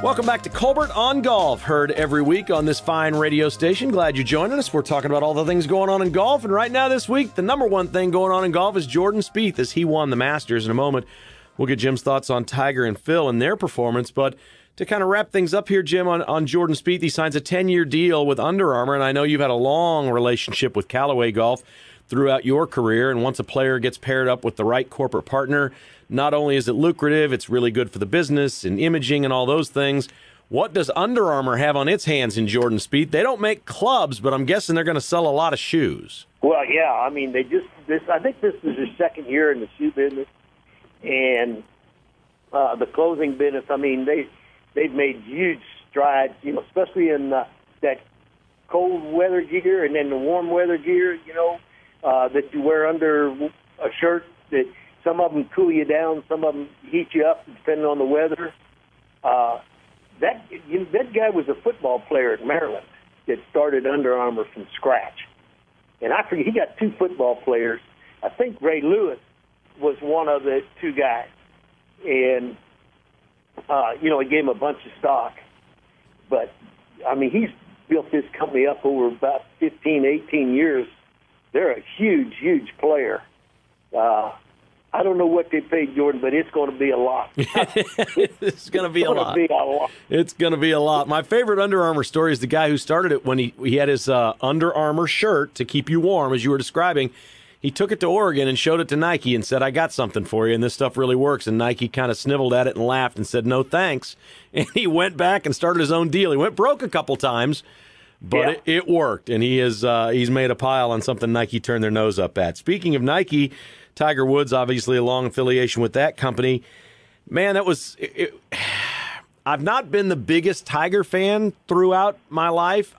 Welcome back to Colbert on Golf, heard every week on this fine radio station. Glad you're joining us. We're talking about all the things going on in golf, and right now this week, the number one thing going on in golf is Jordan Spieth as he won the Masters. In a moment, we'll get Jim's thoughts on Tiger and Phil and their performance, but to kind of wrap things up here, Jim, on Jordan Spieth, he signs a 10-year deal with Under Armour, and I know you've had a long relationship with Callaway Golf throughout your career, and once a player gets paired up with the right corporate partner, not only is it lucrative, it's really good for the business and imaging and all those things. What does Under Armour have on its hands in Jordan Spieth? They don't make clubs, but I'm guessing they're going to sell a lot of shoes. Well, yeah, I mean, I think this is their second year in the shoe business, and the clothing business. I mean, they've made huge strides, especially in that cold weather gear and then the warm weather gear, that you wear under a shirt that some of them cool you down, some of them heat you up, depending on the weather. That guy was a football player at Maryland that started Under Armour from scratch. And I forget, he got two football players. I think Ray Lewis was one of the two guys. And, he gave him a bunch of stock. But, I mean, he's built this company up over about 15, 18 years. They're a huge, huge player. I don't know what they paid Jordan, but it's going to be a lot. It's going to be a lot. It's going to be a lot. My favorite Under Armour story is the guy who started it when he had his Under Armour shirt to keep you warm, as you were describing. He took it to Oregon and showed it to Nike and said, I got something for you, and this stuff really works. And Nike kind of sniveled at it and laughed and said, no thanks. And he went back and started his own deal. He went broke a couple times, but it worked. And he's made a pile on something Nike turned their nose up at. Speaking of Nike, Tiger Woods, obviously a long affiliation with that company. Man, that was I've not been the biggest Tiger fan throughout my life.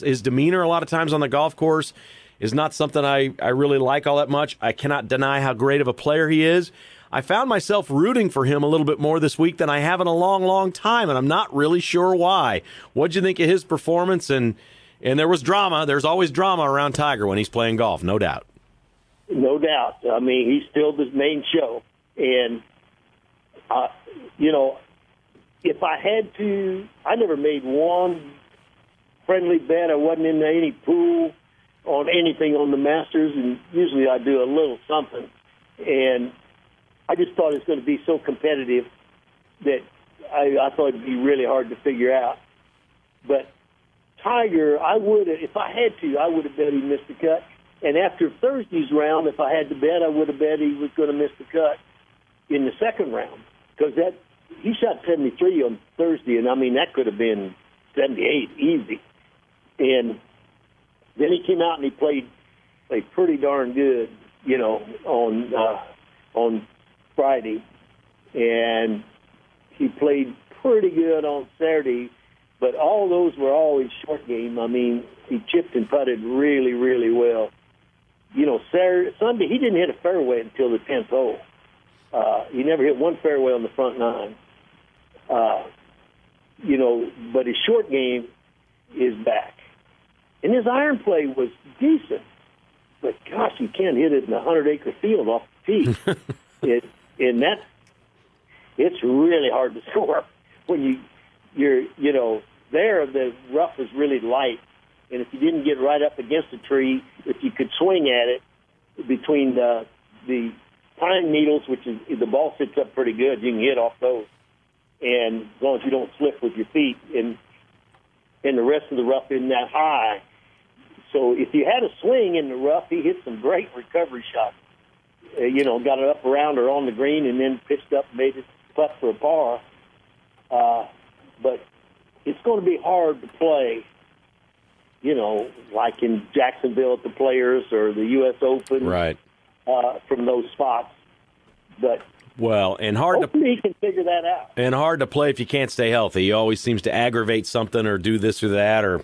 His demeanor a lot of times on the golf course is not something I really like all that much. I cannot deny how great of a player he is. I found myself rooting for him a little bit more this week than I have in a long, long time, and I'm not really sure why. What'd you think of his performance? And there was drama. There's always drama around Tiger when he's playing golf, no doubt. No doubt. I mean, he's still the main show. And, if I had to, I never made one friendly bet. I wasn't in any pool on anything on the Masters, and usually I do a little something. And I just thought it was going to be so competitive that I thought it'd be really hard to figure out. But Tiger, if I had to, I would have bet he missed the cut. And after Thursday's round, if I had to bet, I would have bet he was going to miss the cut in the second round, because he shot 73 on Thursday, and I mean that could have been 78 easy. And then he came out and he played pretty darn good, on Friday, and he played pretty good on Saturday. But all those were always short game. I mean, he chipped and putted really, really well. Sunday, he didn't hit a fairway until the 10th hole. He never hit one fairway on the front nine. But his short game is back. And his iron play was decent. But, gosh, you can't hit it in a 100-acre field off the tee. It's really hard to score when you're there, the rough is really light. And if you didn't get right up against a tree, if you could swing at it between the pine needles, which is the ball sits up pretty good, you can hit off those. And as long as you don't slip with your feet, and the rest of the rough isn't that high. So if you had a swing in the rough, he hit some great recovery shots. Got it up around or on the green and then pitched up and made it putt for a par. But it's going to be hard to play, like in Jacksonville at the Players or the U.S. Open, right? From those spots. But hopefully he can figure that out. And hard to play if you can't stay healthy. He always seems to aggravate something or do this or that, or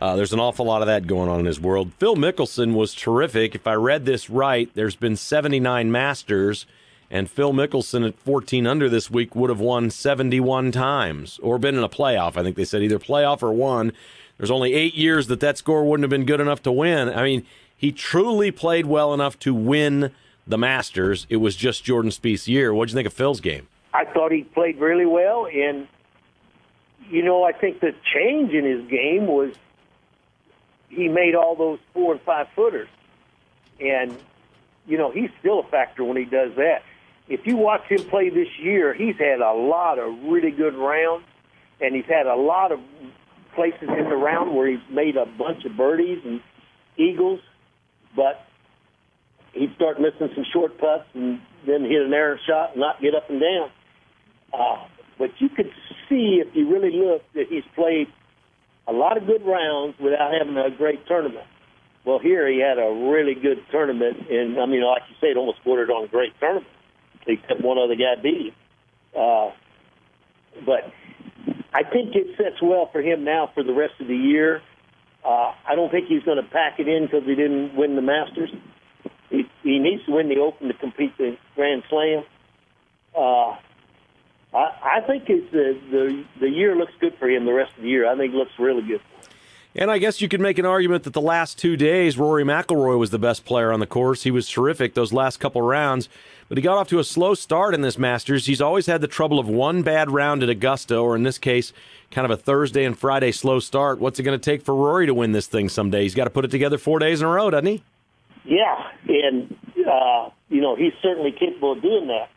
there's an awful lot of that going on in his world. Phil Mickelson was terrific. If I read this right, there's been 79 Masters, and Phil Mickelson at 14 under this week would have won 71 times or been in a playoff. I think they said either playoff or won. There's only 8 years that score wouldn't have been good enough to win. I mean, he truly played well enough to win the Masters. It was just Jordan Spieth's year. What'd you think of Phil's game? I thought he played really well, and I think the change in his game was he made all those 4 and 5 footers, and he's still a factor when he does that. If you watch him play this year, he's had a lot of really good rounds, and he's had a lot of places in the round where he's made a bunch of birdies and eagles, but he'd start missing some short putts and then hit an errant shot and not get up and down. But you could see, if you really look, that he's played a lot of good rounds without having a great tournament. Well, here he had a really good tournament, and, like you say, it almost bordered on a great tournament, except one other guy beat him. But I think it sets well for him now for the rest of the year. I don't think he's going to pack it in because he didn't win the Masters. He needs to win the Open to compete the Grand Slam. I think the year looks good for him the rest of the year. I think it looks really good. And I guess you could make an argument that the last 2 days, Rory McIlroy was the best player on the course. He was terrific those last couple rounds, but he got off to a slow start in this Masters. He's always had the trouble of one bad round at Augusta, or in this case, kind of a Thursday and Friday slow start. What's it going to take for Rory to win this thing someday? He's got to put it together 4 days in a row, doesn't he? Yeah, and, he's certainly capable of doing that.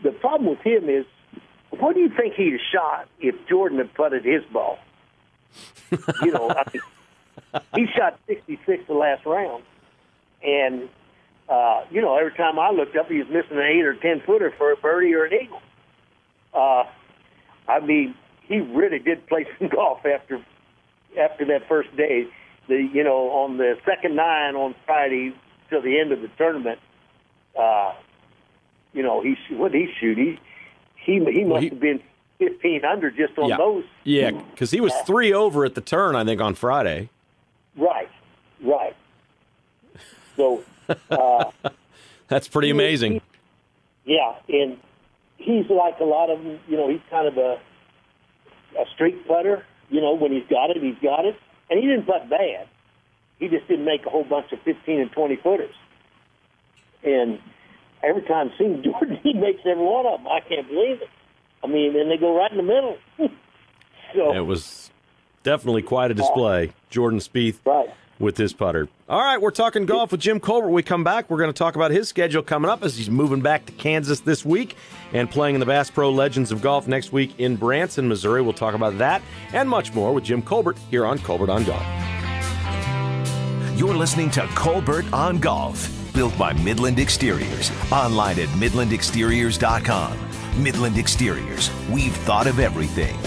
The problem with him is, what do you think he'd have shot if Jordan had putted his ball? He shot 66 the last round. And, every time I looked up, he was missing an 8 or 10 footer for a birdie or an eagle. He really did play some golf after that first day. On the second 9 on Friday till the end of the tournament, what did he shoot? He must have been 15 under just on those. Yeah, because he was 3 over at the turn, I think, on Friday. Right. So that's pretty amazing. And he's like a lot of them. He's kind of a streak putter. When he's got it, he's got it. And he didn't putt bad. He just didn't make a whole bunch of 15 and 20 footers. And every time I've seen Jordan, he makes every one of them. I can't believe it. And they go right in the middle. So it was definitely quite a display. Jordan Spieth with his putter. All right, we're talking golf with Jim Colbert. When we come back, we're going to talk about his schedule coming up as he's moving back to Kansas this week and playing in the Bass Pro Legends of Golf next week in Branson, Missouri. We'll talk about that and much more with Jim Colbert here on Colbert on Golf. You're listening to Colbert on Golf, built by Midland Exteriors. Online at MidlandExteriors.com. Midland Exteriors. We've thought of everything.